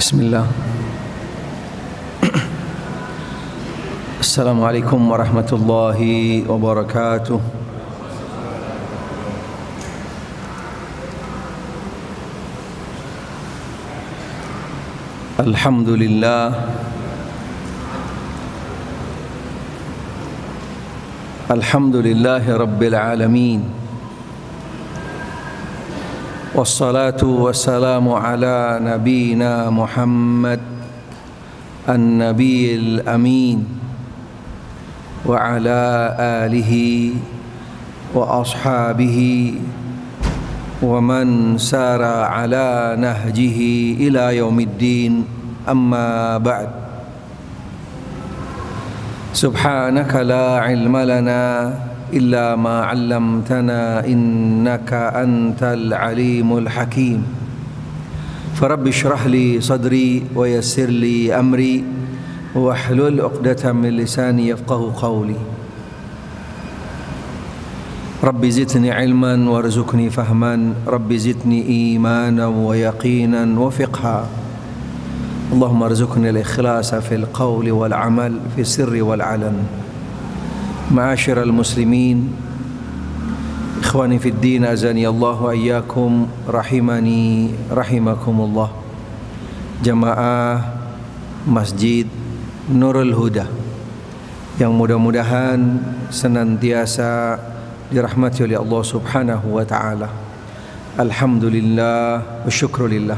Bismillah. Assalamualaikum warahmatullahi wabarakatuh. Alhamdulillah. Alhamdulillahi rabbil alamin. Wassalatu wassalamu ala nabiyina Muhammad an-nabiyil amin wa ala alihi wa ashabihi wa man sara ala nahjihi ila yaumiddin, amma ba'd. Subhanaka la ilma lana illa ma 'allamtana innaka antal alimul hakim. Farabbi shrah li sadri wa yassir li amri wahlul 'uqdatam min lisani yafqahu qawli. Rabbi zidni ilman warzuqni fahman, Rabbi zidni imanan wa yaqinan wa fiqha. Allahumma arzuqni al-ikhlasa fil qawli wal 'amal, fi sirri wal 'alan. Ma'asyiral muslimin, ikhwani fid din, azani Allah wa iyyakum, rahimani rahimakumullah. Jamaah Masjid Nurul Huda yang mudah-mudahan senantiasa dirahmati oleh Allah Subhanahu wa taala. Alhamdulillah wa syukrulillah.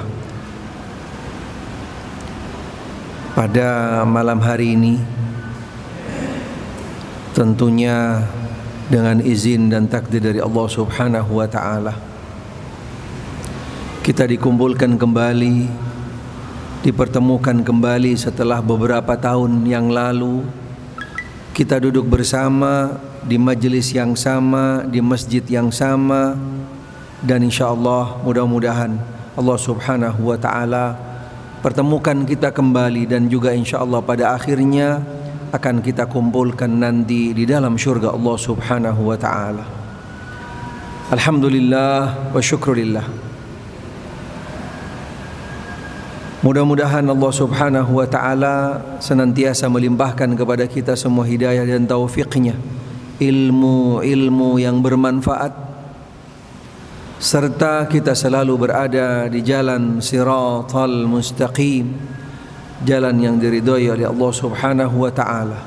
Pada malam hari ini, tentunya dengan izin dan takdir dari Allah Subhanahu wa taala, kita dikumpulkan kembali, dipertemukan kembali setelah beberapa tahun yang lalu. Kita duduk bersama di majelis yang sama, di masjid yang sama, dan insyaallah mudah-mudahan Allah Subhanahu wa taala pertemukan kita kembali, dan juga insyaallah pada akhirnya akan kita kumpulkan nanti di dalam syurga Allah Subhanahu wa taala. Alhamdulillah wa syukrulillah. Mudah-mudahan Allah Subhanahu wa taala senantiasa melimpahkan kepada kita semua hidayah dan taufiknya, ilmu yang bermanfaat, serta kita selalu berada di jalan siratal mustaqim, jalan yang diridhai oleh Allah Subhanahu wa taala,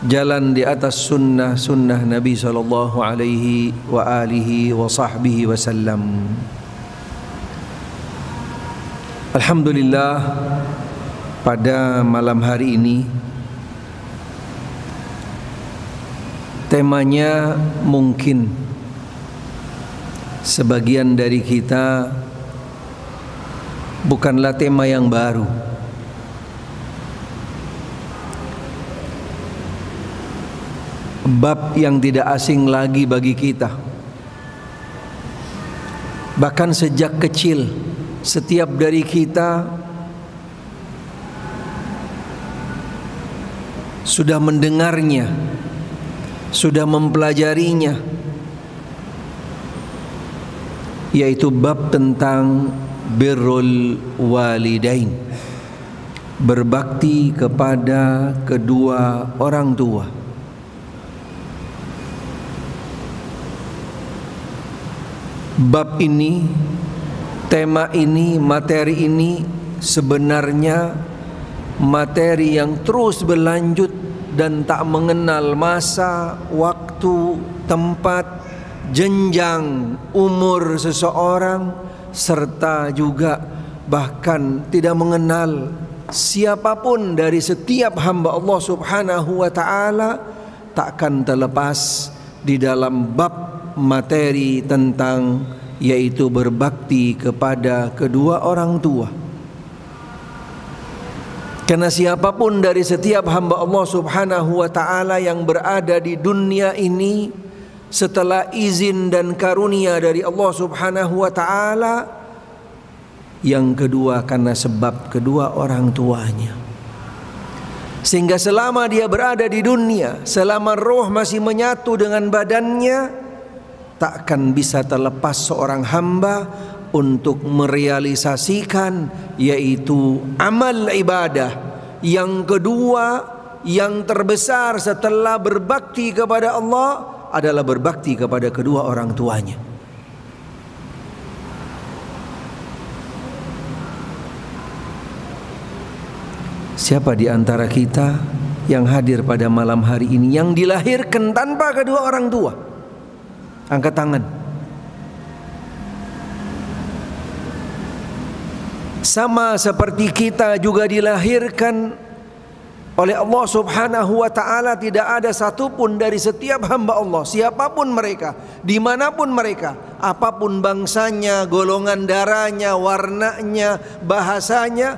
jalan di atas sunnah Nabi sallallahu alaihi wa alihi wa sahbihi wasallam. Alhamdulillah, pada malam hari ini temanya mungkin sebagian dari kita bukanlah tema yang baru. Bab yang tidak asing lagi bagi kita. Bahkan sejak kecil, setiap dari kita sudah mendengarnya, sudah mempelajarinya, yaitu bab tentang birrul walidain, berbakti kepada kedua orang tua. Bab ini, tema ini, materi ini sebenarnya materi yang terus berlanjut dan tak mengenal masa, waktu, tempat, jenjang umur seseorang, serta juga bahkan tidak mengenal siapapun dari setiap hamba Allah Subhanahu wa taala, takkan terlepas di dalam bab materi tentang yaitu berbakti kepada kedua orang tua. Karena siapapun dari setiap hamba Allah Subhanahu wa taala yang berada di dunia ini setelah izin dan karunia dari Allah Subhanahu wa taala, yang kedua karena sebab kedua orang tuanya. Sehingga selama dia berada di dunia, selama roh masih menyatu dengan badannya, takkan bisa terlepas seorang hamba untuk merealisasikan, yaitu amal ibadah yang kedua yang terbesar setelah berbakti kepada Allah adalah berbakti kepada kedua orang tuanya. Siapa di antara kita yang hadir pada malam hari ini yang dilahirkan tanpa kedua orang tua? Angkat tangan. Sama seperti kita juga dilahirkan oleh Allah Subhanahu wa ta'ala, tidak ada satupun dari setiap hamba Allah, siapapun mereka, dimanapun mereka, apapun bangsanya, golongan darahnya, warnanya, bahasanya,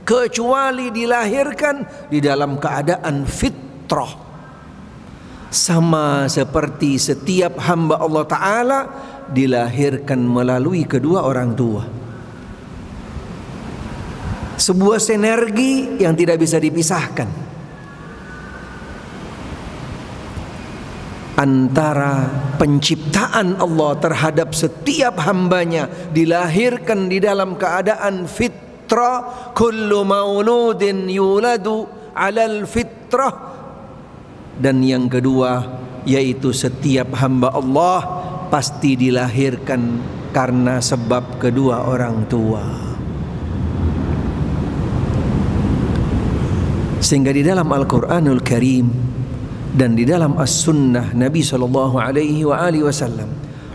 kecuali dilahirkan di dalam keadaan fitrah. Sama seperti setiap hamba Allah Ta'ala dilahirkan melalui kedua orang tua. Sebuah sinergi yang tidak bisa dipisahkan antara penciptaan Allah terhadap setiap hambanya, dilahirkan di dalam keadaan fitrah, kullu mauludin yuladu alal fitrah, dan yang kedua yaitu setiap hamba Allah pasti dilahirkan karena sebab kedua orang tua. Sehingga di dalam Al-Quranul Karim dan di dalam As-Sunnah Nabi SAW,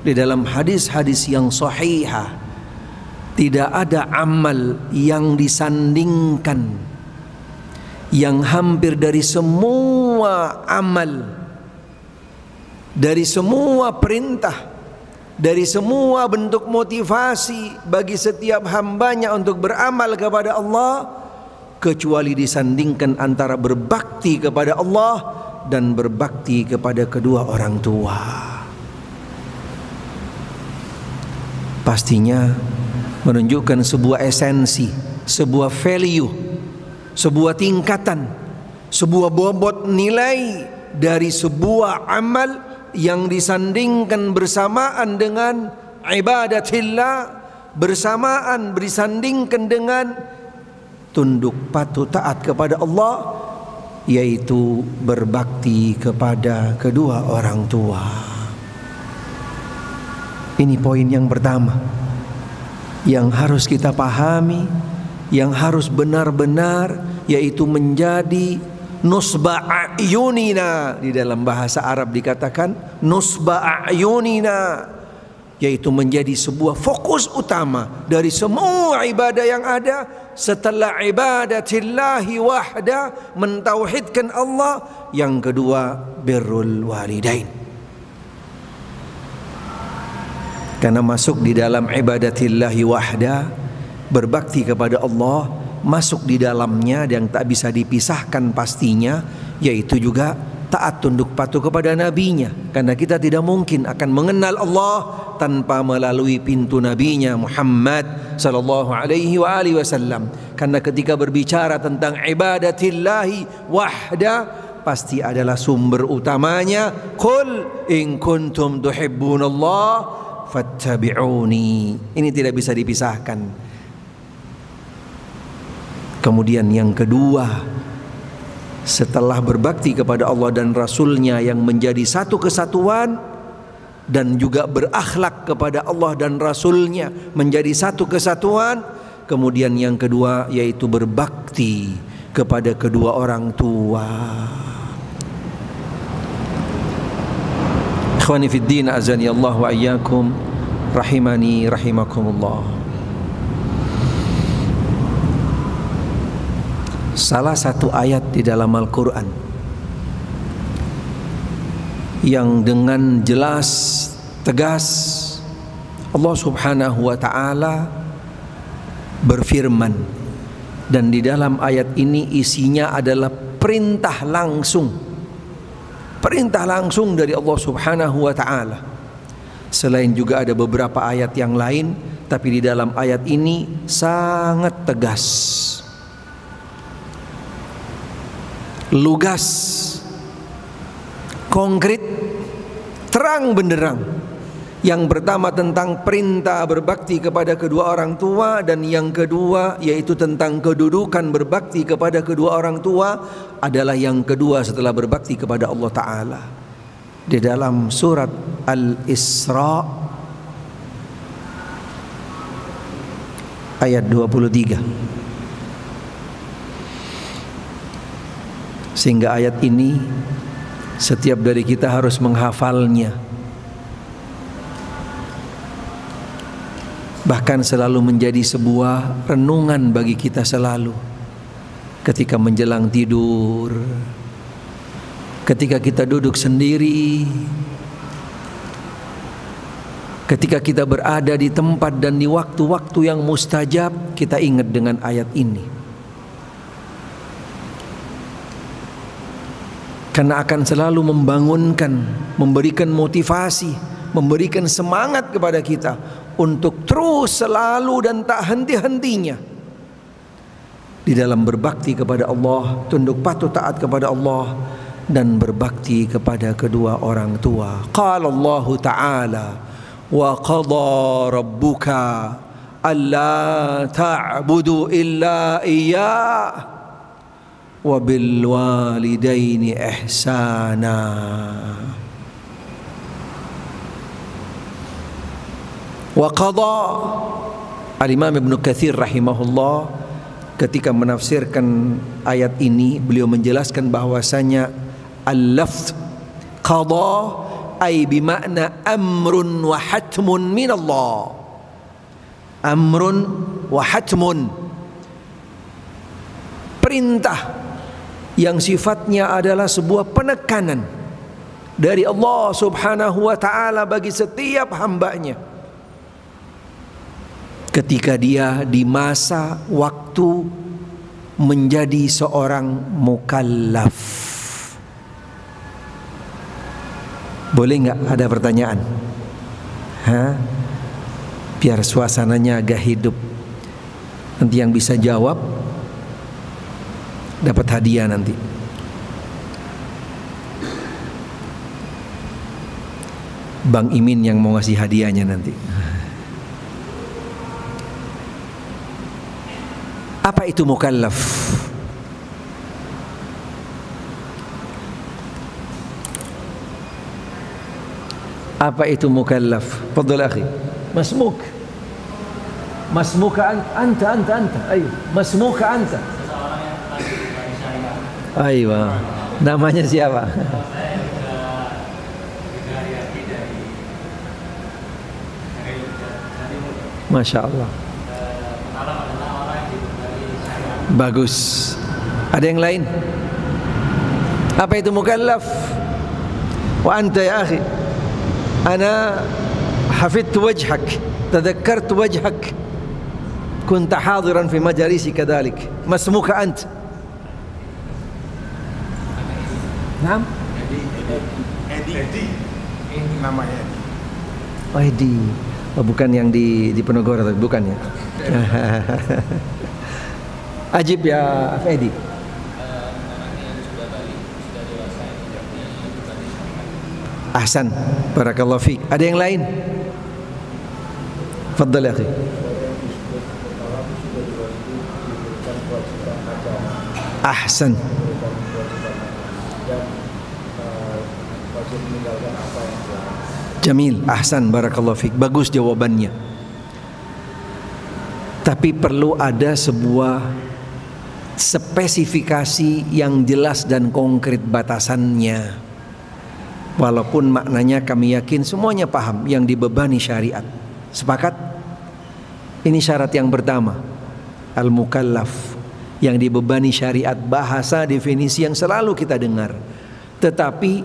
di dalam hadis-hadis yang sahihah, tidak ada amal yang disandingkan yang hampir dari semua amal, dari semua perintah, dari semua bentuk motivasi bagi setiap hambanya untuk beramal kepada Allah, kecuali disandingkan antara berbakti kepada Allah dan berbakti kepada kedua orang tua. Pastinya menunjukkan sebuah esensi, sebuah value, sebuah tingkatan, sebuah bobot nilai dari sebuah amal yang disandingkan bersamaan dengan ibadatillah, bersamaan disandingkan dengan tunduk patuh taat kepada Allah, yaitu berbakti kepada kedua orang tua. Ini poin yang pertama yang harus kita pahami, yang harus benar-benar, yaitu menjadi nusba a'yunina. Di dalam bahasa Arab dikatakan nusba a'yunina, yaitu menjadi sebuah fokus utama dari semua ibadah yang ada. Setelah ibadatillahi wahda, mentauhidkan Allah, yang kedua birrul walidain. Karena masuk di dalam ibadatillahi wahda, berbakti kepada Allah, masuk di dalamnya yang tak bisa dipisahkan pastinya, yaitu juga taat tunduk patuh kepada nabinya. Karena kita tidak mungkin akan mengenal Allah tanpa melalui pintu nabinya Muhammad sallallahu alaihi wasallam. Karena ketika berbicara tentang ibadatillahi wahda, pasti adalah sumber utamanya qul in kuntum tuhibbunallah fattabi'uni. Ini tidak bisa dipisahkan. Kemudian yang kedua, setelah berbakti kepada Allah dan Rasulnya yang menjadi satu kesatuan, dan juga berakhlak kepada Allah dan Rasulnya menjadi satu kesatuan, kemudian yang kedua yaitu berbakti kepada kedua orang tua. Ikhwani fid din, azani Allah wa iyyakum, rahimani rahimakumullah. Salah satu ayat di dalam Al-Quran yang dengan jelas, tegas Allah Subhanahu wa ta'ala berfirman, dan di dalam ayat ini isinya adalah perintah langsung dari Allah Subhanahu wa ta'ala. Selain juga ada beberapa ayat yang lain, tapi di dalam ayat ini sangat tegas, lugas, konkret, terang benderang, Yang pertama tentang perintah berbakti kepada kedua orang tua, dan yang kedua yaitu tentang kedudukan berbakti kepada kedua orang tua adalah yang kedua setelah berbakti kepada Allah Ta'ala. Di dalam surat Al-Isra ayat 23. Sehingga ayat ini setiap dari kita harus menghafalnya, bahkan selalu menjadi sebuah renungan bagi kita selalu ketika menjelang tidur, ketika kita duduk sendiri, ketika kita berada di tempat dan di waktu-waktu yang mustajab. Kita ingat dengan ayat ini, karena akan selalu membangunkan, memberikan motivasi, memberikan semangat kepada kita untuk terus selalu dan tak henti-hentinya di dalam berbakti kepada Allah, tunduk patuh taat kepada Allah, dan berbakti kepada kedua orang tua. Qala Allah Ta'ala, wa qadha rabbuka alla ta'budu illa iyyah wa bil walidaini ihsana. Wa qadha, Al-Imam Ibnu Katsir rahimahullah ketika menafsirkan ayat ini, beliau menjelaskan bahwasanya al-lafz qadha ay bimakna amrun wa hatmun min Allah. Amrun wa hatmun, perintah yang sifatnya adalah sebuah penekanan dari Allah Subhanahu wa ta'ala bagi setiap hambanya ketika dia di masa waktu menjadi seorang mukallaf. Boleh nggak ada pertanyaan? Biar suasananya agak hidup. Nanti yang bisa jawab dapat hadiah nanti. Bang Imin yang mau ngasih hadiahnya nanti. Apa itu mukallaf? Apa itu mukallaf? Fadhal akhi. Masmuk. Masmuka anta. Ayo, masmuka anta. Aywa. Namanya siapa? Masya Allah. Bagus. Ada yang lain? Apa itu mukallaf? Wa anta ya akhi, ana hafidtu wajhak, tadhakkartu wajhak, kunta hadiran fi majalisi kadhalik. Masmuka ant? Naam? Edi. Namanya Edi. Oh, bukan yang di Penogoro, bukan ya? Ajib ya Edi. Ahsan, barakallahu fiik. Ada yang lain? Fadhal ya akhi. Ahsan. Jamil, ahsan, barakallahu fiik. Bagus jawabannya. Tapi perlu ada sebuah spesifikasi yang jelas dan konkret batasannya. Walaupun maknanya kami yakin semuanya paham, yang dibebani syariat. Sepakat? Ini syarat yang pertama, al-mukallaf, yang dibebani syariat. Bahasa definisi yang selalu kita dengar, tetapi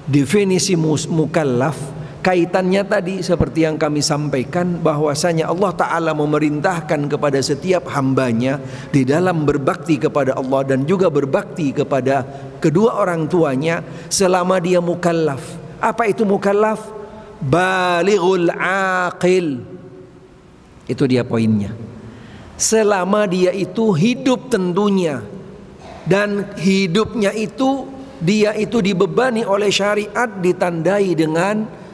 definisi mukallaf kaitannya tadi seperti yang kami sampaikan, bahwasanya Allah Ta'ala memerintahkan kepada setiap hambanya di dalam berbakti kepada Allah dan juga berbakti kepada kedua orang tuanya selama dia mukallaf. Apa itu mukallaf? Balighul aqil. Itu dia poinnya. Selama dia itu hidup tentunya, dan hidupnya itu dia itu dibebani oleh syariat, ditandai dengan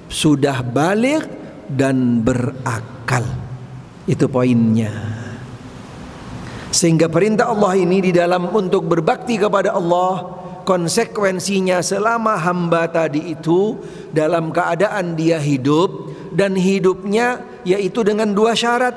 sudah baligh dan berakal. Itu poinnya. Sehingga perintah Allah ini di dalam untuk berbakti kepada Allah, konsekuensinya selama hamba tadi itu dalam keadaan dia hidup, dan hidupnya yaitu dengan dua syarat.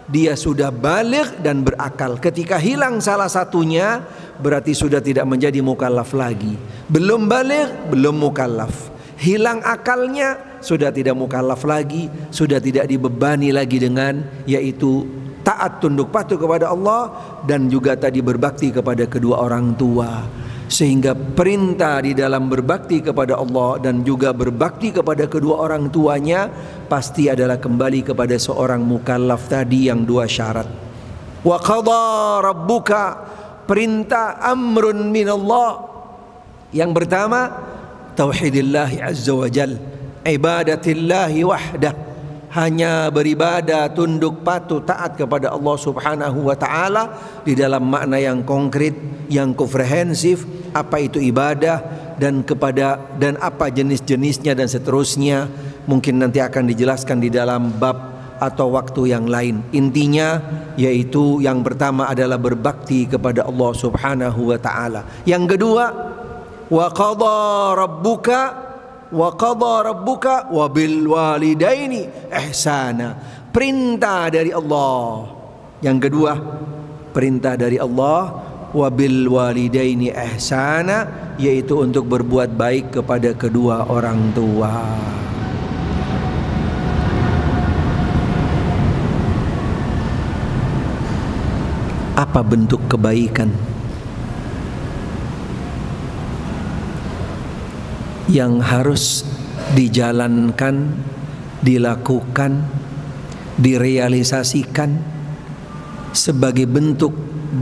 Dia sudah baligh dan berakal. Ketika hilang salah satunya, berarti sudah tidak menjadi mukallaf lagi. Belum baligh, belum mukallaf. Hilang akalnya, sudah tidak mukallaf lagi, sudah tidak dibebani lagi dengan yaitu taat tunduk patuh kepada Allah, dan juga tadi berbakti kepada kedua orang tua. Sehingga perintah di dalam berbakti kepada Allah dan juga berbakti kepada kedua orang tuanya pasti adalah kembali kepada seorang mukallaf tadi yang dua syarat. Wa qadha rabbuka, perintah amrun minallah. Yang pertama, tauhidillahi azza wa jal, ibadatillahi wahdah, hanya beribadah, tunduk patuh, taat kepada Allah subhanahu wa ta'ala di dalam makna yang konkret, yang komprehensif. Apa itu ibadah dan apa jenis-jenisnya dan seterusnya, mungkin nanti akan dijelaskan di dalam bab atau waktu yang lain. Intinya yaitu yang pertama adalah berbakti kepada Allah subhanahu wa ta'ala. Yang kedua, wa qadha rabbuka wa bil walidaini ihsana, perintah dari Allah. Yang kedua, perintah dari Allah, wa bil walidaini ihsana, yaitu untuk berbuat baik kepada kedua orang tua. Apa bentuk kebaikan yang harus dijalankan, dilakukan, direalisasikan sebagai bentuk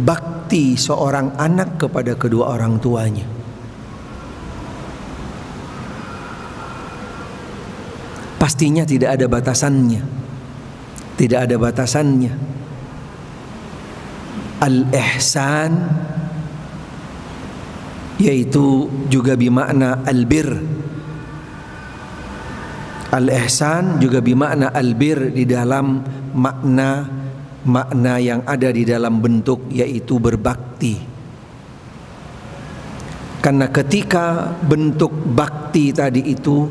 bakti seorang anak kepada kedua orang tuanya? Pastinya tidak ada batasannya. Tidak ada batasannya. Al-ihsan yaitu juga bimakna albir. Al-ihsan juga bimakna albir di dalam makna yang ada di dalam bentuk yaitu berbakti. Karena ketika bentuk bakti tadi itu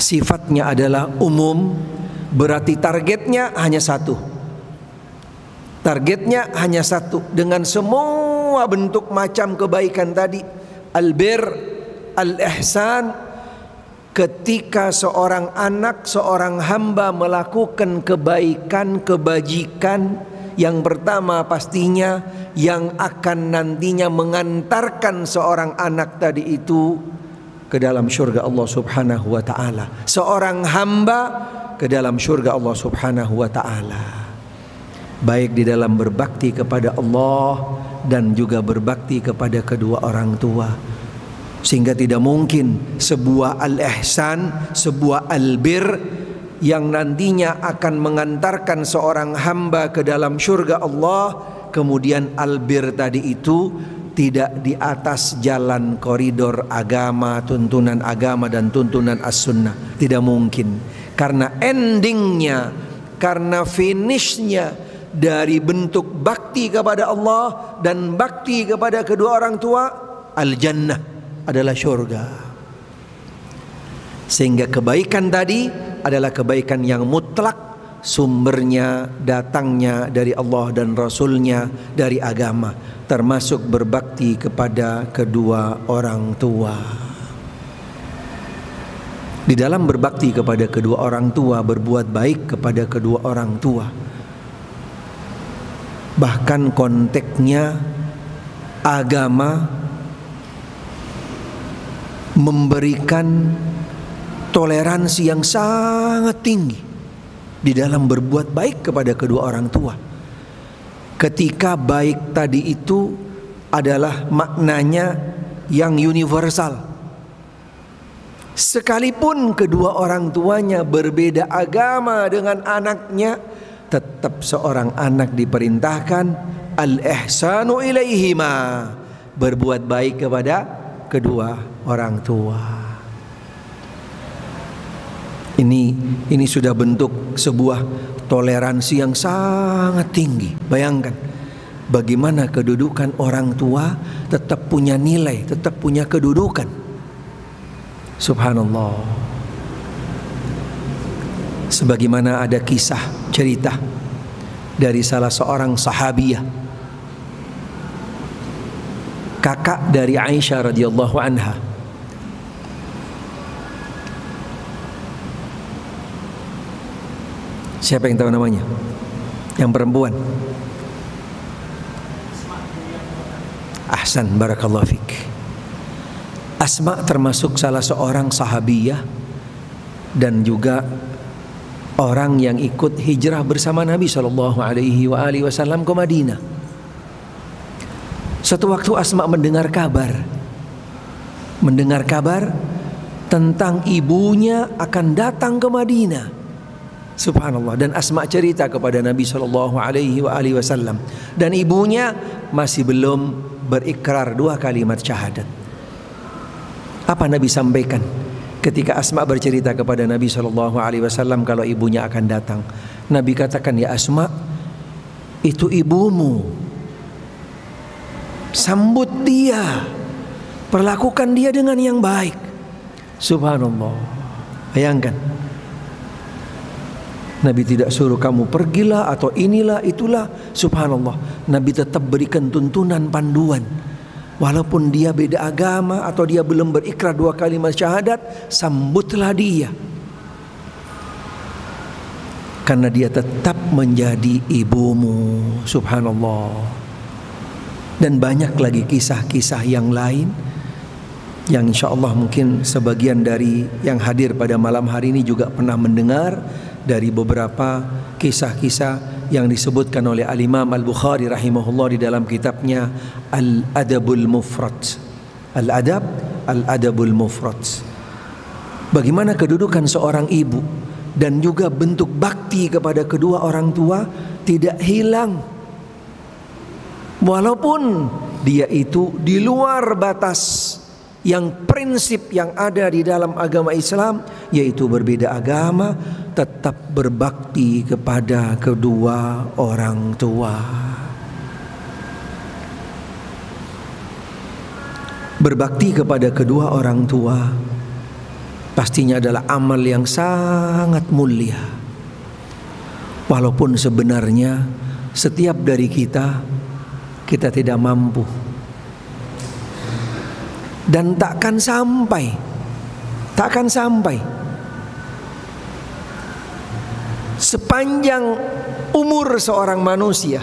sifatnya adalah umum, berarti targetnya hanya satu. Targetnya hanya satu, dengan semua bentuk macam kebaikan tadi, albir, al-ihsan. Ketika seorang anak, seorang hamba melakukan kebaikan, kebajikan, yang pertama pastinya yang akan nantinya mengantarkan seorang anak tadi itu ke dalam syurga Allah subhanahu wa ta'ala, seorang hamba ke dalam syurga Allah subhanahu wa ta'ala, baik di dalam berbakti kepada Allah dan juga berbakti kepada kedua orang tua. Sehingga tidak mungkin sebuah al-ihsan, sebuah albir yang nantinya akan mengantarkan seorang hamba ke dalam syurga Allah, kemudian albir tadi itu tidak di atas jalan koridor agama, tuntunan agama dan tuntunan as-sunnah. Tidak mungkin. Karena endingnya, karena finishnya dari bentuk bakti kepada Allah dan bakti kepada kedua orang tua, al-jannah, adalah syurga. Sehingga kebaikan tadi adalah kebaikan yang mutlak, sumbernya, datangnya dari Allah dan Rasulnya, dari agama, termasuk berbakti kepada kedua orang tua. Di dalam berbakti kepada kedua orang tua, berbuat baik kepada kedua orang tua, bahkan konteksnya agama memberikan toleransi yang sangat tinggi di dalam berbuat baik kepada kedua orang tua. Ketika baik tadi itu adalah maknanya yang universal. Sekalipun kedua orang tuanya berbeda agama dengan anaknya, tetap seorang anak diperintahkan al-ihsanu ilaihima, berbuat baik kepada kedua orang tua. Ini sudah bentuk sebuah toleransi yang sangat tinggi. Bayangkan bagaimana kedudukan orang tua tetap punya nilai, tetap punya kedudukan. Subhanallah. Sebagaimana ada kisah cerita dari salah seorang sahabiyah, kakak dari Aisyah radhiyallahu anha. Siapa yang tahu namanya? Yang perempuan. Ahsan, barakallahu fik. Asma termasuk salah seorang sahabiyah dan juga orang yang ikut hijrah bersama Nabi sallallahu alaihi wasallam ke Madinah. Suatu waktu Asma mendengar kabar tentang ibunya akan datang ke Madinah. Subhanallah. Dan Asma cerita kepada Nabi sallallahu alaihi wasallam, dan ibunya masih belum berikrar 2 kalimat syahadat. Apa Nabi sampaikan ketika Asma bercerita kepada Nabi sallallahu alaihi wasallam kalau ibunya akan datang? Nabi katakan, "Ya Asma, itu ibumu. Sambut dia, perlakukan dia dengan yang baik." Subhanallah. Bayangkan, Nabi tidak suruh kamu pergilah atau inilah itulah. Subhanallah. Nabi tetap berikan tuntunan, panduan. Walaupun dia beda agama atau dia belum berikrar 2 kalimat syahadat, sambutlah dia, karena dia tetap menjadi ibumu. Subhanallah. Dan banyak lagi kisah-kisah yang lain yang insya Allah mungkin sebagian dari yang hadir pada malam hari ini juga pernah mendengar dari beberapa kisah-kisah yang disebutkan oleh Al-Imam Al-Bukhari rahimahullah di dalam kitabnya Al-Adabul Mufrad. Al-Adabul Mufrad. Bagaimana kedudukan seorang ibu dan juga bentuk bakti kepada kedua orang tua tidak hilang, walaupun dia itu di luar batas yang prinsip yang ada di dalam agama Islam, yaitu berbeda agama, tetap berbakti kepada kedua orang tua. Berbakti kepada kedua orang tua pastinya adalah amal yang sangat mulia. Walaupun sebenarnya setiap dari kita tidak mampu dan takkan sampai. Sepanjang umur seorang manusia,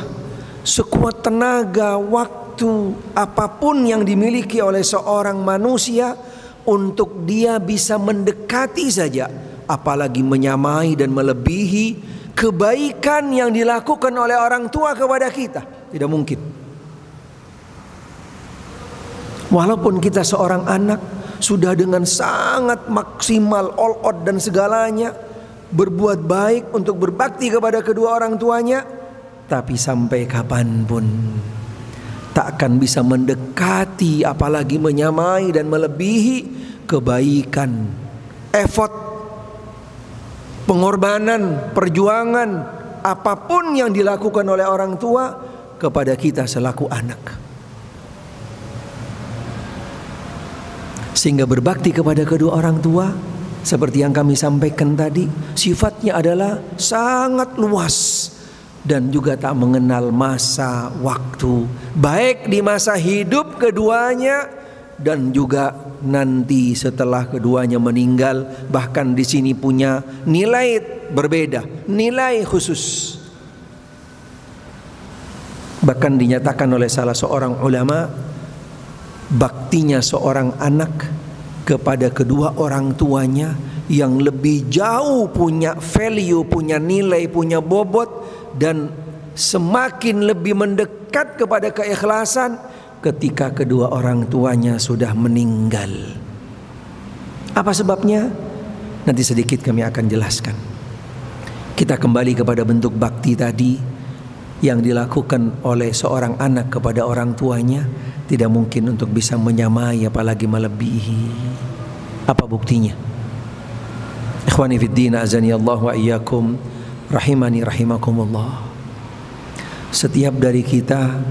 sekuat tenaga, waktu, apapun yang dimiliki oleh seorang manusia, untuk dia bisa mendekati saja, apalagi menyamai dan melebihi kebaikan yang dilakukan oleh orang tua kepada kita, tidak mungkin. Walaupun kita seorang anak, sudah dengan sangat maksimal all out dan segalanya berbuat baik untuk berbakti kepada kedua orang tuanya, tapi sampai kapanpun tak akan bisa mendekati, apalagi menyamai dan melebihi kebaikan, effort, pengorbanan, perjuangan, apapun yang dilakukan oleh orang tua kepada kita selaku anak. Sehingga berbakti kepada kedua orang tua, seperti yang kami sampaikan tadi, sifatnya adalah sangat luas dan juga tak mengenal masa waktu, baik di masa hidup keduanya dan juga nanti setelah keduanya meninggal. Bahkan di sini punya nilai berbeda, nilai khusus. Bahkan dinyatakan oleh salah seorang ulama, baktinya seorang anak kepada kedua orang tuanya yang lebih jauh punya value, punya nilai, punya bobot, dan semakin lebih mendekat kepada keikhlasan ketika kedua orang tuanya sudah meninggal. Apa sebabnya? Nanti sedikit kami akan jelaskan. Kita kembali kepada bentuk bakti tadi yang dilakukan oleh seorang anak kepada orang tuanya. Tidak mungkin untuk bisa menyamai apalagi melebihi. Apa buktinya? Ikhwani fiddin, azani Allah wa iyyakum, rahimani rahimakumullah. Setiap dari kita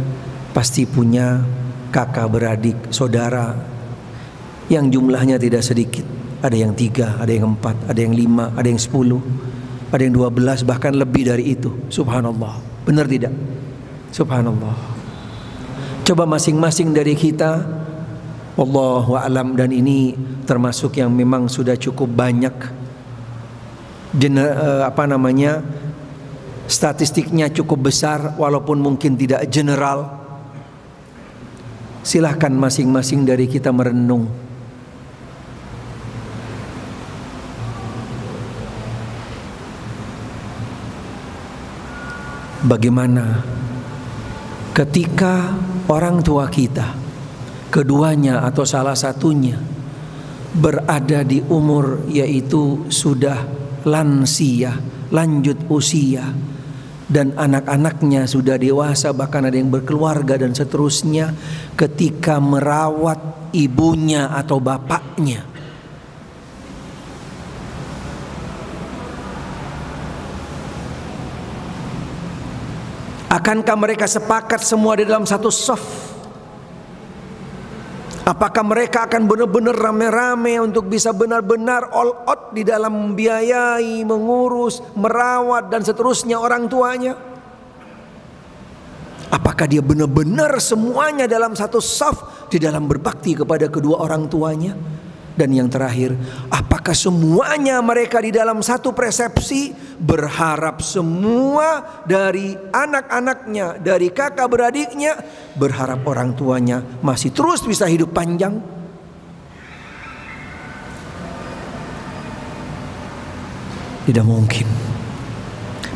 pasti punya kakak beradik, saudara yang jumlahnya tidak sedikit. Ada yang 3, ada yang 4, ada yang 5, ada yang 10, ada yang 12, bahkan lebih dari itu. Subhanallah. Benar tidak? Subhanallah. Coba masing-masing dari kita, wallahu a'lam, dan ini termasuk yang memang sudah cukup banyak statistiknya cukup besar, walaupun mungkin tidak general. Silahkan masing-masing dari kita merenung. Bagaimana ketika orang tua kita, keduanya atau salah satunya, berada di umur yaitu sudah lansia, lanjut usia, dan anak-anaknya sudah dewasa, bahkan ada yang berkeluarga dan seterusnya, ketika merawat ibunya atau bapaknya. Akankah mereka sepakat semua di dalam satu shaf? Apakah mereka akan benar-benar rame-rame untuk bisa benar-benar all out di dalam membiayai, mengurus, merawat dan seterusnya orang tuanya? Apakah dia benar-benar semuanya dalam satu shaf di dalam berbakti kepada kedua orang tuanya? Dan yang terakhir, apakah semuanya mereka di dalam satu persepsi berharap semua dari anak-anaknya, dari kakak beradiknya, berharap orang tuanya masih terus bisa hidup panjang? Tidak mungkin.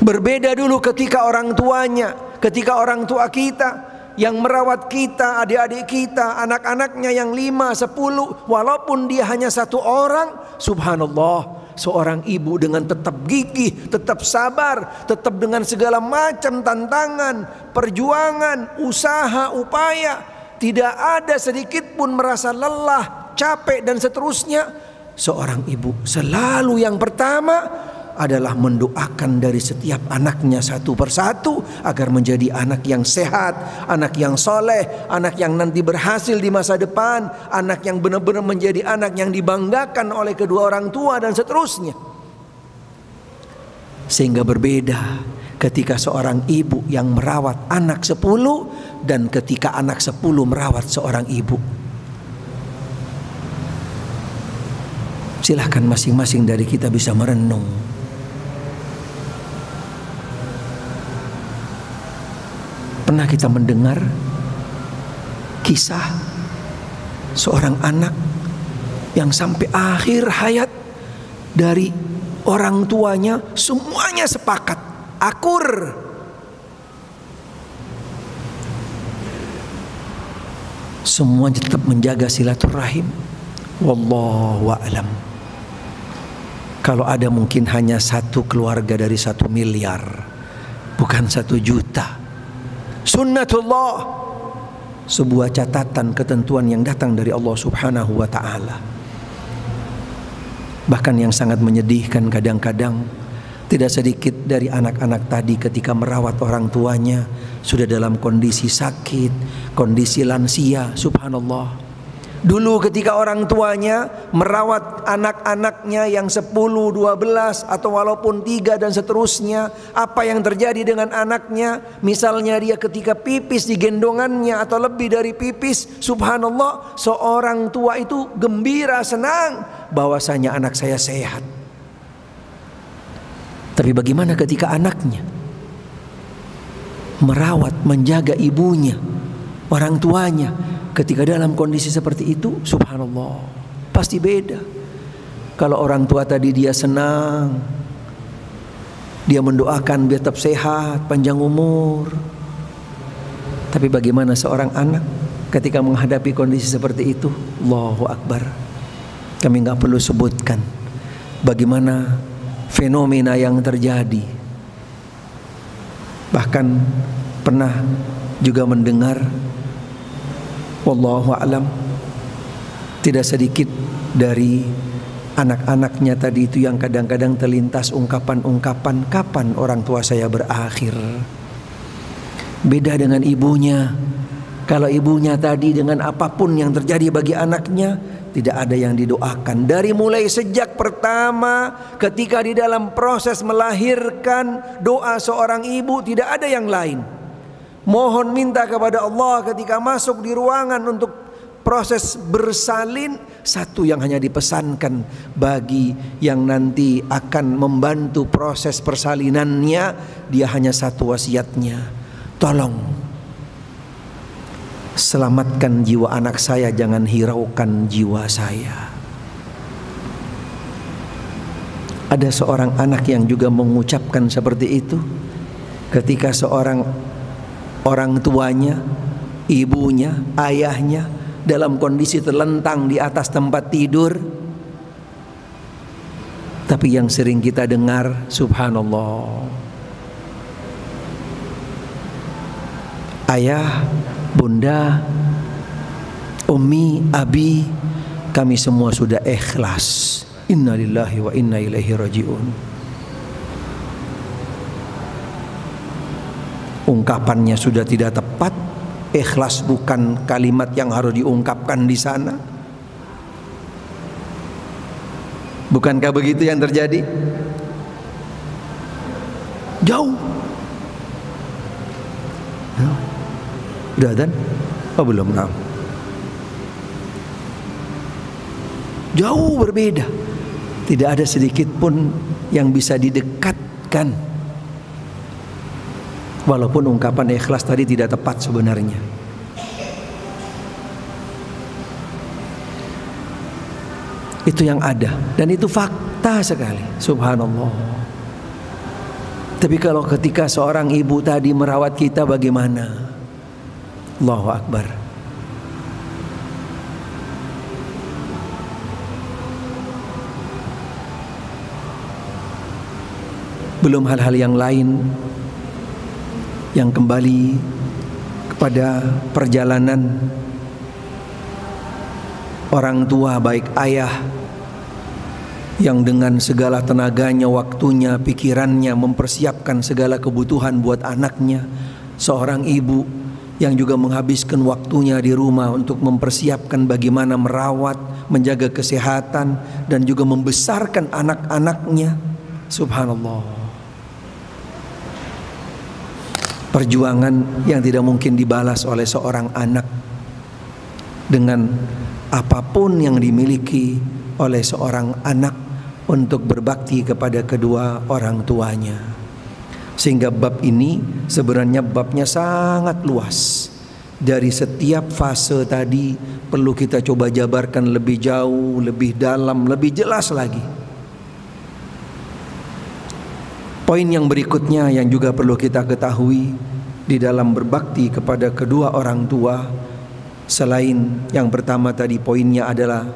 Berbeda dulu ketika orang tuanya, ketika orang tua kita yang merawat kita, adik-adik kita, anak-anaknya yang 5, 10, walaupun dia hanya satu orang, subhanallah, seorang ibu dengan tetap gigih, tetap sabar, tetap dengan segala macam tantangan, perjuangan, usaha, upaya, tidak ada sedikit pun merasa lelah, capek dan seterusnya. Seorang ibu selalu yang pertama adalah mendoakan dari setiap anaknya satu persatu agar menjadi anak yang sehat, anak yang soleh, anak yang nanti berhasil di masa depan, anak yang benar-benar menjadi anak yang dibanggakan oleh kedua orang tua dan seterusnya. Sehingga berbeda ketika seorang ibu yang merawat anak 10 dan ketika anak 10 merawat seorang ibu. Silahkan masing-masing dari kita bisa merenung. Pernah kita mendengar kisah seorang anak yang sampai akhir hayat dari orang tuanya semuanya sepakat, akur. Semuanya tetap menjaga silaturahim. Wallahu a'lam. Kalau ada mungkin hanya satu keluarga dari 1 miliar, bukan 1 juta. Sunnatullah, sebuah catatan ketentuan yang datang dari Allah Subhanahu wa ta'ala. Bahkan yang sangat menyedihkan kadang-kadang, tidak sedikit dari anak-anak tadi ketika merawat orang tuanya sudah dalam kondisi sakit, kondisi lansia. Subhanallah. Dulu ketika orang tuanya merawat anak-anaknya yang 10, 12 atau walaupun 3 dan seterusnya, apa yang terjadi dengan anaknya? Misalnya dia ketika pipis di gendongannya atau lebih dari pipis, subhanallah, seorang tua itu gembira, senang bahwasanya anak saya sehat. Tapi bagaimana ketika anaknya merawat, menjaga ibunya, orang tuanya, ketika dalam kondisi seperti itu, subhanallah, pasti beda. Kalau orang tua tadi dia senang, dia mendoakan biar tetap sehat, panjang umur. Tapi bagaimana seorang anak ketika menghadapi kondisi seperti itu? Allahu Akbar. Kami nggak perlu sebutkan bagaimana fenomena yang terjadi. Bahkan pernah juga mendengar, wallahu a'lam, tidak sedikit dari anak-anaknya tadi itu yang kadang-kadang terlintas ungkapan-ungkapan, kapan orang tua saya berakhir. Beda dengan ibunya. Kalau ibunya tadi dengan apapun yang terjadi bagi anaknya, tidak ada yang didoakan. Dari mulai sejak pertama ketika di dalam proses melahirkan, doa seorang ibu tidak ada yang lain. Mohon minta kepada Allah ketika masuk di ruangan untuk proses bersalin, satu yang hanya dipesankan bagi yang nanti akan membantu proses persalinannya, dia hanya satu wasiatnya, tolong selamatkan jiwa anak saya, jangan hiraukan jiwa saya. Ada seorang anak yang juga mengucapkan seperti itu ketika seorang orang tuanya, ibunya, ayahnya dalam kondisi terlentang di atas tempat tidur. Tapi yang sering kita dengar, subhanallah, ayah, bunda, ummi, abi, kami semua sudah ikhlas. Inna lillahi wa inna ilaihi raji'un. Ungkapannya sudah tidak tepat. Ikhlas bukan kalimat yang harus diungkapkan di sana. Bukankah begitu yang terjadi? Jauh. Udah dan? Oh belum. Nah. Jauh berbeda. Tidak ada sedikit pun yang bisa didekatkan. Walaupun ungkapan ikhlas tadi tidak tepat sebenarnya. Itu yang ada. Dan itu fakta sekali. Subhanallah. Tapi kalau ketika seorang ibu tadi merawat kita bagaimana? Allahu Akbar. Belum hal-hal yang lain yang kembali kepada perjalanan orang tua, baik ayah yang dengan segala tenaganya, waktunya, pikirannya mempersiapkan segala kebutuhan buat anaknya, seorang ibu yang juga menghabiskan waktunya di rumah untuk mempersiapkan bagaimana merawat, menjaga kesehatan, dan juga membesarkan anak-anaknya. Subhanallah. Perjuangan yang tidak mungkin dibalas oleh seorang anak dengan apapun yang dimiliki oleh seorang anak untuk berbakti kepada kedua orang tuanya. Sehingga bab ini sebenarnya babnya sangat luas. Dari setiap fase tadi perlu kita coba jabarkan lebih jauh, lebih dalam, lebih jelas lagi. Poin yang berikutnya yang juga perlu kita ketahui di dalam berbakti kepada kedua orang tua, selain yang pertama tadi poinnya adalah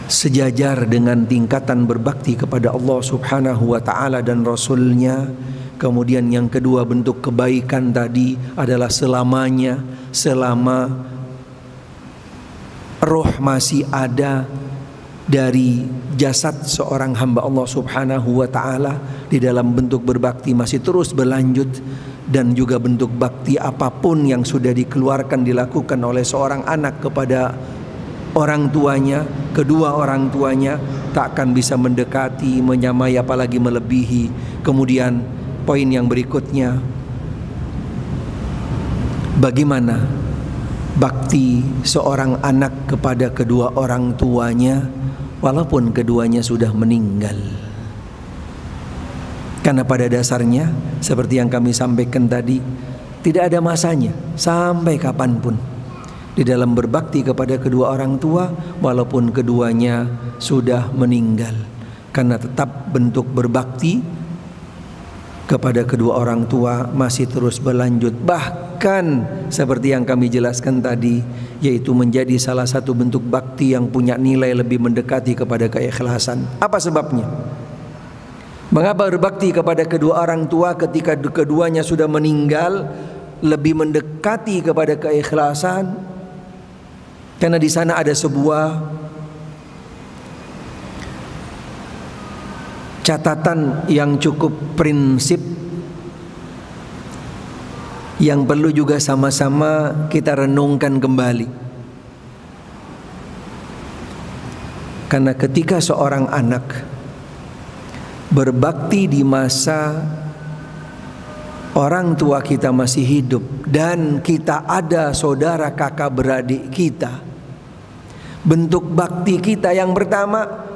sejajar dengan tingkatan berbakti kepada Allah Subhanahu wa ta'ala dan Rasulnya. Kemudian yang kedua, bentuk kebaikan tadi adalah selamanya, selama roh masih ada dari jasad seorang hamba Allah Subhanahu wa ta'ala, di dalam bentuk berbakti masih terus berlanjut. Dan juga bentuk bakti apapun yang sudah dikeluarkan, dilakukan oleh seorang anak kepada orang tuanya, kedua orang tuanya, tak akan bisa mendekati, menyamai, apalagi melebihi. Kemudian poin yang berikutnya, bagaimana bakti seorang anak kepada kedua orang tuanya walaupun keduanya sudah meninggal. Karena pada dasarnya seperti yang kami sampaikan tadi, tidak ada masanya sampai kapanpun di dalam berbakti kepada kedua orang tua walaupun keduanya sudah meninggal. Karena tetap bentuk berbakti kepada kedua orang tua masih terus berlanjut. Bahkan seperti yang kami jelaskan tadi, yaitu menjadi salah satu bentuk bakti yang punya nilai lebih mendekati kepada keikhlasan. Apa sebabnya? Mengapa berbakti kepada kedua orang tua ketika keduanya sudah meninggal lebih mendekati kepada keikhlasan? Karena di sana ada sebuah catatan yang cukup prinsip yang perlu juga sama-sama kita renungkan kembali. Karena ketika seorang anak berbakti di masa orang tua kita masih hidup dan kita ada saudara kakak beradik kita, bentuk bakti kita yang pertama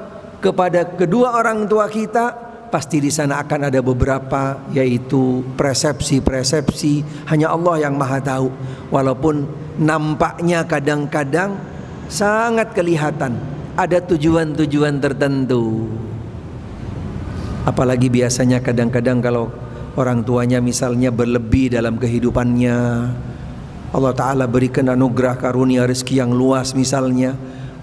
kepada kedua orang tua kita, pasti di sana akan ada beberapa, yaitu persepsi-persepsi hanya Allah yang maha tahu. Walaupun nampaknya kadang-kadang sangat kelihatan ada tujuan-tujuan tertentu. Apalagi biasanya kadang-kadang kalau orang tuanya misalnya berlebih dalam kehidupannya, Allah Ta'ala berikan anugerah karunia rezeki yang luas misalnya,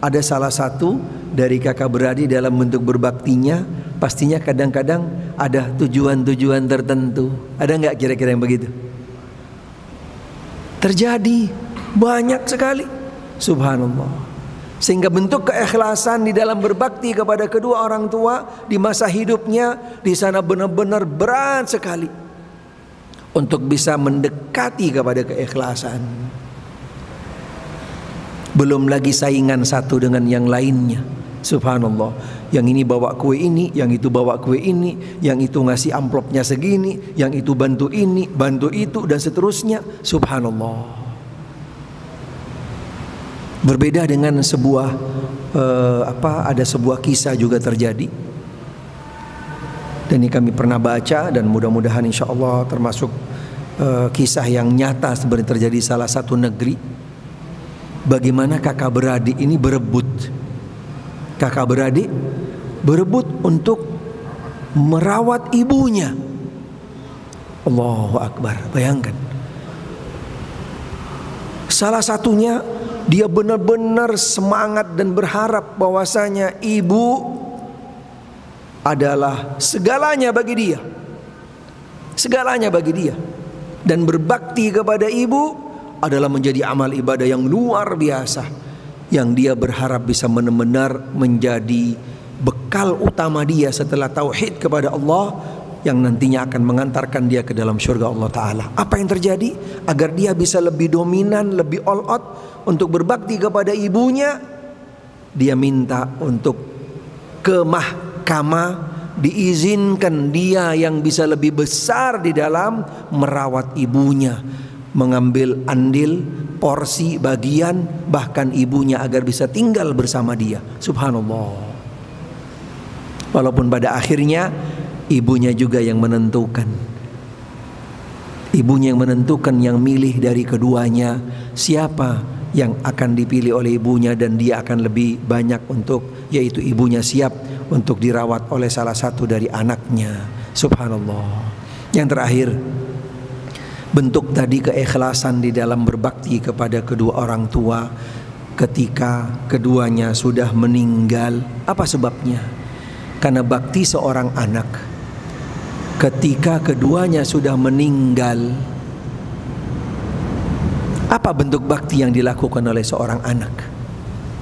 ada salah satu dari kakak beradik dalam bentuk berbaktinya, pastinya kadang-kadang ada tujuan-tujuan tertentu. Ada nggak kira-kira yang begitu? Terjadi banyak sekali, subhanallah. Sehingga bentuk keikhlasan di dalam berbakti kepada kedua orang tua di masa hidupnya di sana benar-benar berat sekali untuk bisa mendekati kepada keikhlasan. Belum lagi saingan satu dengan yang lainnya, subhanallah. Yang ini bawa kue ini, yang itu bawa kue ini, yang itu ngasih amplopnya segini, yang itu bantu ini, bantu itu, dan seterusnya, subhanallah. Berbeda dengan sebuah ada sebuah kisah juga terjadi, dan ini kami pernah baca, dan mudah-mudahan insya Allah termasuk kisah yang nyata sebenarnya terjadi di salah satu negeri. Bagaimana kakak beradik ini berebut, kakak beradik berebut untuk merawat ibunya. Allahu Akbar, bayangkan. Salah satunya dia benar-benar semangat dan berharap bahwasanya ibu adalah segalanya bagi dia, segalanya bagi dia, dan berbakti kepada ibu adalah menjadi amal ibadah yang luar biasa, yang dia berharap bisa benar-benar menjadi bekal utama dia setelah tauhid kepada Allah, yang nantinya akan mengantarkan dia ke dalam surga Allah Ta'ala. Apa yang terjadi? Agar dia bisa lebih dominan, lebih all out untuk berbakti kepada ibunya, dia minta untuk ke mahkamah diizinkan dia yang bisa lebih besar di dalam merawat ibunya, mengambil andil, porsi, bagian, bahkan ibunya agar bisa tinggal bersama dia. Subhanallah. Walaupun pada akhirnya ibunya juga yang menentukan, ibunya yang menentukan, yang milih dari keduanya siapa yang akan dipilih oleh ibunya, dan dia akan lebih banyak untuk, yaitu ibunya siap untuk dirawat oleh salah satu dari anaknya. Subhanallah. Yang terakhir, bentuk tadi keikhlasan di dalam berbakti kepada kedua orang tua ketika keduanya sudah meninggal. Apa sebabnya? Karena bakti seorang anak ketika keduanya sudah meninggal, apa bentuk bakti yang dilakukan oleh seorang anak?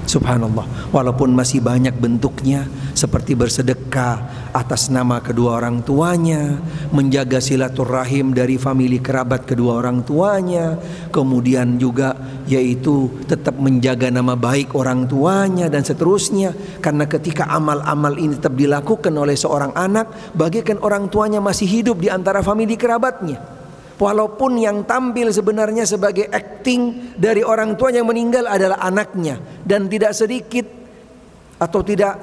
Subhanallah. Walaupun masih banyak bentuknya, seperti bersedekah atas nama kedua orang tuanya, menjaga silaturahim dari famili kerabat kedua orang tuanya, kemudian juga yaitu tetap menjaga nama baik orang tuanya, dan seterusnya. Karena ketika amal-amal ini tetap dilakukan oleh seorang anak, bagaikan orang tuanya masih hidup di antara famili kerabatnya. Walaupun yang tampil sebenarnya sebagai acting dari orang tua yang meninggal adalah anaknya, dan tidak sedikit atau tidak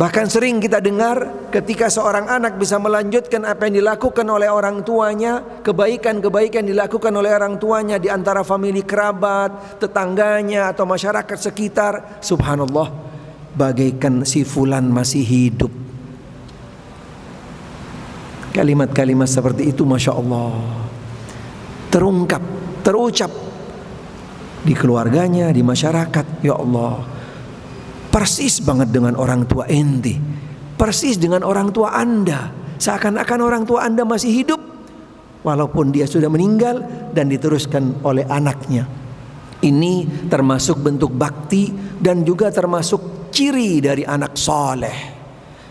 bahkan sering kita dengar ketika seorang anak bisa melanjutkan apa yang dilakukan oleh orang tuanya, kebaikan-kebaikan dilakukan oleh orang tuanya di antara famili kerabat, tetangganya atau masyarakat sekitar. Subhanallah, bagaikan si fulan masih hidup. Kalimat-kalimat seperti itu Masya Allah terungkap, terucap di keluarganya, di masyarakat. Ya Allah, persis banget dengan orang tua ente, persis dengan orang tua Anda. Seakan-akan orang tua Anda masih hidup walaupun dia sudah meninggal, dan diteruskan oleh anaknya. Ini termasuk bentuk bakti dan juga termasuk ciri dari anak soleh.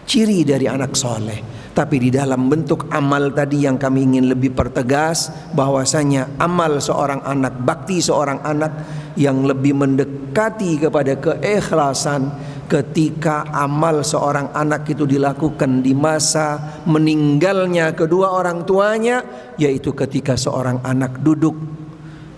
ciri dari anak soleh. Tapi di dalam bentuk amal tadi yang kami ingin lebih pertegas, bahwasanya amal seorang anak, bakti seorang anak yang lebih mendekati kepada keikhlasan ketika amal seorang anak itu dilakukan di masa meninggalnya kedua orang tuanya, yaitu ketika seorang anak duduk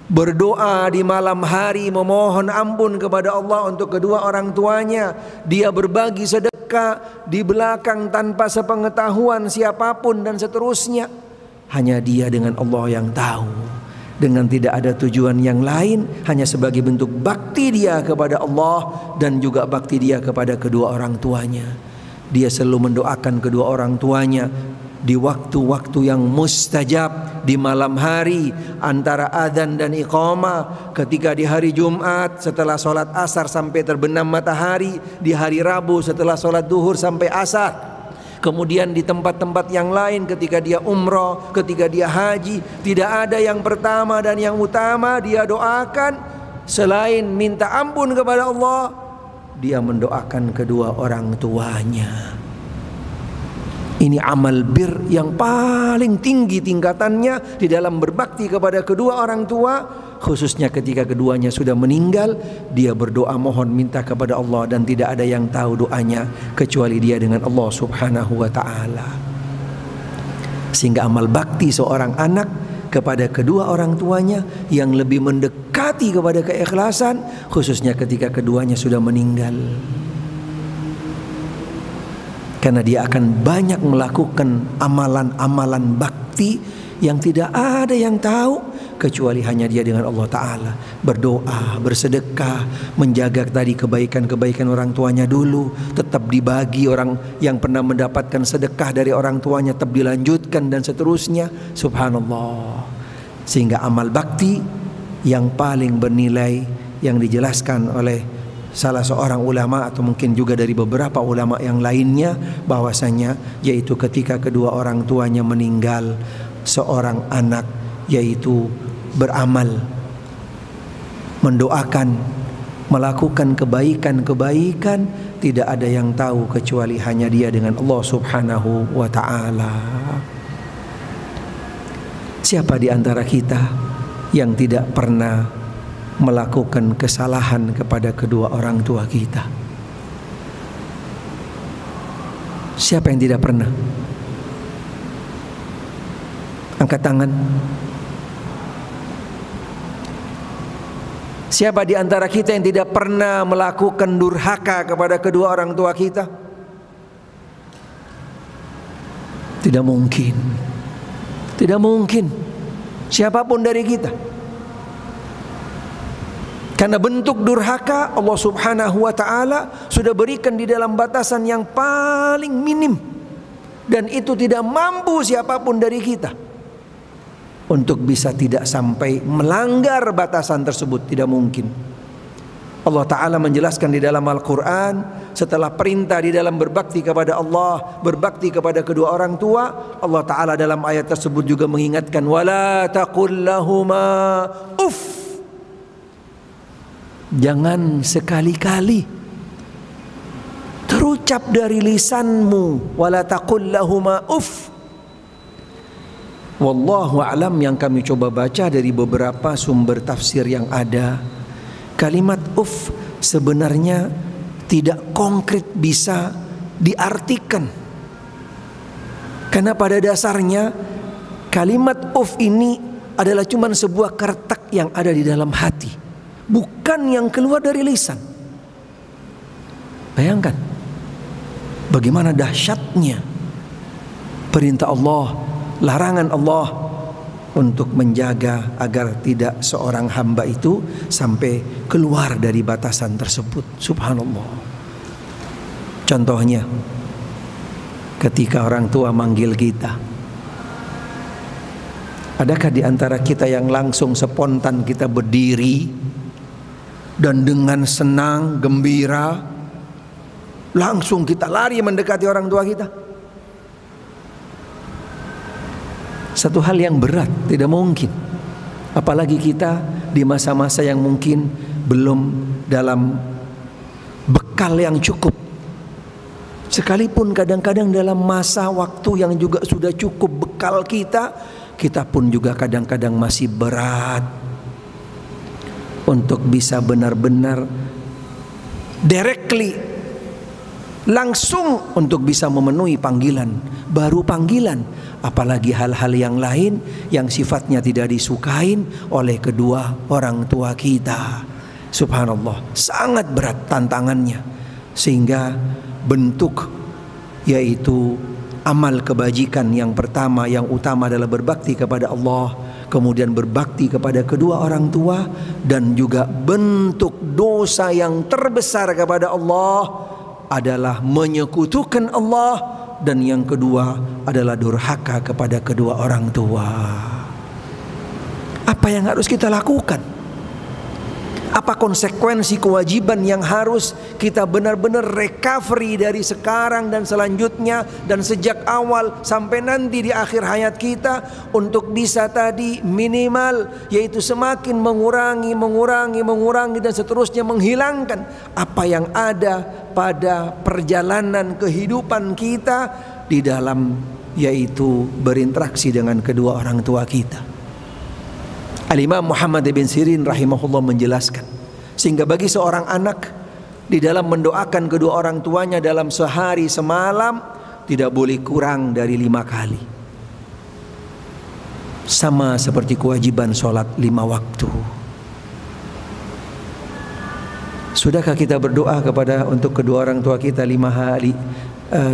berdoa di malam hari memohon ampun kepada Allah untuk kedua orang tuanya. Dia berbagi sedekah di belakang tanpa sepengetahuan siapapun dan seterusnya. Hanya dia dengan Allah yang tahu, dengan tidak ada tujuan yang lain, hanya sebagai bentuk bakti dia kepada Allah dan juga bakti dia kepada kedua orang tuanya. Dia selalu mendoakan kedua orang tuanya di waktu-waktu yang mustajab, di malam hari antara adzan dan iqamah, ketika di hari Jumat setelah sholat asar sampai terbenam matahari, di hari Rabu setelah sholat duhur sampai asar, kemudian di tempat-tempat yang lain ketika dia umrah, ketika dia haji. Tidak ada yang pertama dan yang utama dia doakan selain minta ampun kepada Allah, dia mendoakan kedua orang tuanya. Ini amal bir yang paling tinggi tingkatannya di dalam berbakti kepada kedua orang tua, khususnya ketika keduanya sudah meninggal. Dia berdoa mohon minta kepada Allah dan tidak ada yang tahu doanya kecuali dia dengan Allah subhanahu wa ta'ala. Sehingga amal bakti seorang anak kepada kedua orang tuanya yang lebih mendekati kepada keikhlasan, khususnya ketika keduanya sudah meninggal. Karena dia akan banyak melakukan amalan-amalan bakti yang tidak ada yang tahu kecuali hanya dia dengan Allah Ta'ala. Berdoa, bersedekah, menjaga tadi kebaikan-kebaikan orang tuanya dulu, tetap dibagi. Orang yang pernah mendapatkan sedekah dari orang tuanya tetap dilanjutkan dan seterusnya. Subhanallah. Sehingga amal bakti yang paling bernilai yang dijelaskan oleh salah seorang ulama atau mungkin juga dari beberapa ulama yang lainnya, bahwasanya yaitu ketika kedua orang tuanya meninggal, seorang anak yaitu beramal, mendoakan, melakukan kebaikan-kebaikan, tidak ada yang tahu kecuali hanya dia dengan Allah subhanahu wa ta'ala. Siapa di antara kita yang tidak pernah melakukan kesalahan kepada kedua orang tua kita? Siapa yang tidak pernah? Angkat tangan. Siapa di antara kita yang tidak pernah melakukan durhaka kepada kedua orang tua kita? Tidak mungkin. Tidak mungkin. Siapapun dari kita. Karena bentuk durhaka Allah subhanahu wa ta'ala sudah berikan di dalam batasan yang paling minim. Dan itu tidak mampu siapapun dari kita untuk bisa tidak sampai melanggar batasan tersebut. Tidak mungkin. Allah Ta'ala menjelaskan di dalam Al-Quran, setelah perintah di dalam berbakti kepada Allah, berbakti kepada kedua orang tua, Allah Ta'ala dalam ayat tersebut juga mengingatkan, wala taqul lahuma uff. Jangan sekali-kali terucap dari lisanmu, wala taqul lahuma uff. Wallahu a'lam, yang kami coba baca dari beberapa sumber tafsir yang ada, kalimat uff sebenarnya tidak konkret bisa diartikan. Karena pada dasarnya kalimat uff ini adalah cuma sebuah kertak yang ada di dalam hati, bukan yang keluar dari lisan. Bayangkan bagaimana dahsyatnya perintah Allah, larangan Allah untuk menjaga agar tidak seorang hamba itu sampai keluar dari batasan tersebut. Subhanallah. Contohnya ketika orang tua manggil kita, adakah di antara kita yang langsung spontan kita berdiri dan dengan senang, gembira langsung kita lari mendekati orang tua kita? Satu hal yang berat, tidak mungkin. Apalagi kita di masa-masa yang mungkin belum dalam bekal yang cukup. Sekalipun kadang-kadang dalam masa waktu yang juga sudah cukup bekal kita, kita pun juga kadang-kadang masih berat untuk bisa benar-benar directly, langsung untuk bisa memenuhi panggilan, baru panggilan, apalagi hal-hal yang lain yang sifatnya tidak disukain oleh kedua orang tua kita. Subhanallah, sangat berat tantangannya, sehingga bentuk yaitu amal kebajikan yang pertama, yang utama adalah berbakti kepada Allah, kemudian berbakti kepada kedua orang tua, dan juga bentuk dosa yang terbesar kepada Allah adalah menyekutukan Allah, dan yang kedua adalah durhaka kepada kedua orang tua. Apa yang harus kita lakukan? Apa konsekuensi kewajiban yang harus kita benar-benar recovery dari sekarang dan selanjutnya, dan sejak awal sampai nanti di akhir hayat kita, untuk bisa tadi minimal yaitu semakin mengurangi dan seterusnya menghilangkan apa yang ada pada perjalanan kehidupan kita di dalam yaitu berinteraksi dengan kedua orang tua kita. Al-Imam Muhammad ibn Sirin rahimahullah menjelaskan, sehingga bagi seorang anak di dalam mendoakan kedua orang tuanya dalam sehari semalam tidak boleh kurang dari 5 kali. Sama seperti kewajiban sholat 5 waktu. Sudahkah kita berdoa untuk kedua orang tua kita 5 hari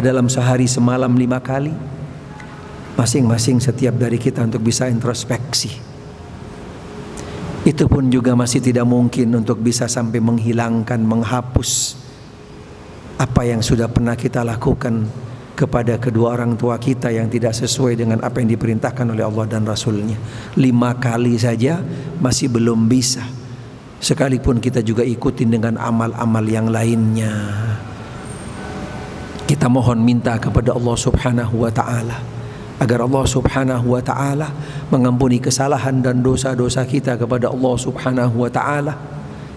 dalam sehari semalam 5 kali? Masing-masing setiap dari kita untuk bisa introspeksi. Itu pun juga masih tidak mungkin untuk bisa sampai menghilangkan, menghapus apa yang sudah pernah kita lakukan kepada kedua orang tua kita yang tidak sesuai dengan apa yang diperintahkan oleh Allah dan Rasulnya. 5 kali saja masih belum bisa, sekalipun kita juga ikutin dengan amal-amal yang lainnya. Kita mohon minta kepada Allah subhanahu wa ta'ala agar Allah subhanahu wa ta'ala mengampuni kesalahan dan dosa-dosa kita kepada Allah subhanahu wa ta'ala,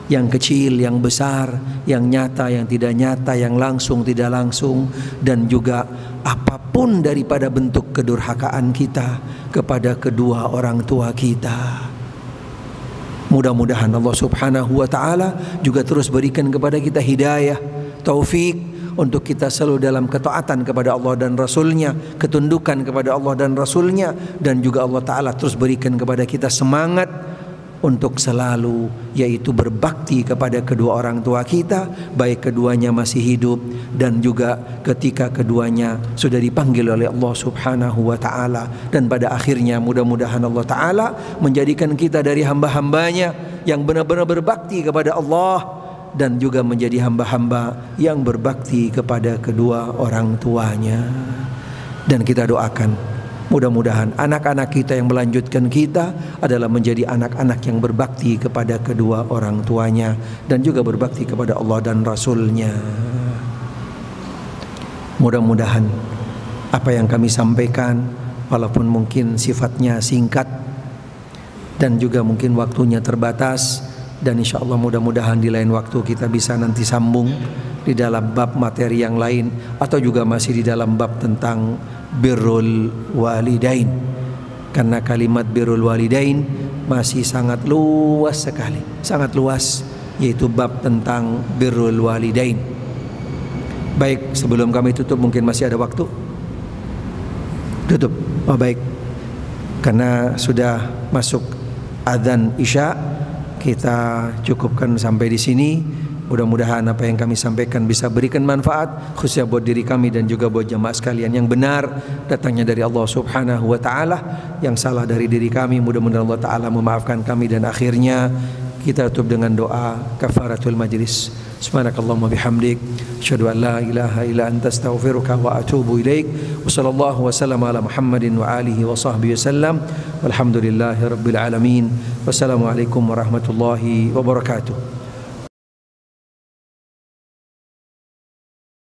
yang kecil, yang besar, yang nyata, yang tidak nyata, yang langsung, tidak langsung, dan juga apapun daripada bentuk kedurhakaan kita kepada kedua orang tua kita. Mudah-mudahan Allah subhanahu wa ta'ala juga terus berikan kepada kita hidayah, taufik, untuk kita selalu dalam ketaatan kepada Allah dan Rasulnya, ketundukan kepada Allah dan Rasulnya, dan juga Allah Ta'ala terus berikan kepada kita semangat untuk selalu yaitu berbakti kepada kedua orang tua kita, baik keduanya masih hidup dan juga ketika keduanya sudah dipanggil oleh Allah subhanahu wa ta'ala. Dan pada akhirnya mudah-mudahan Allah Ta'ala menjadikan kita dari hamba-hambanya yang benar-benar berbakti kepada Allah, dan juga menjadi hamba-hamba yang berbakti kepada kedua orang tuanya. Dan kita doakan mudah-mudahan anak-anak kita yang melanjutkan kita adalah menjadi anak-anak yang berbakti kepada kedua orang tuanya dan juga berbakti kepada Allah dan Rasulnya. Mudah-mudahan apa yang kami sampaikan, walaupun mungkin sifatnya singkat dan juga mungkin waktunya terbatas, dan insya Allah mudah-mudahan di lain waktu kita bisa nanti sambung di dalam bab materi yang lain, atau juga masih di dalam bab tentang birrul walidain, karena kalimat birrul walidain masih sangat luas sekali, sangat luas, yaitu bab tentang birrul walidain. Baik, sebelum kami tutup mungkin masih ada waktu. Tutup. Oh baik, karena sudah masuk adzan Isya, kita cukupkan sampai di sini. Mudah-mudahan apa yang kami sampaikan bisa berikan manfaat, khususnya buat diri kami dan juga buat jemaah sekalian. Yang benar datangnya dari Allah subhanahu wa ta'ala, yang salah dari diri kami mudah-mudahan Allah ta'ala memaafkan kami. Dan akhirnya kita tutup dengan doa kafaratul majlis. Subhanakallahumma bihamdik, asyhadu an la ilaha illa anta astaghfiruka wa atubu ilaik. Wa sallallahu wa sallam ala Muhammadin wa alihi wa sahbihi wasallam. Walhamdulillahi rabbil alamin. Wassalamualaikum warahmatullahi wabarakatuh.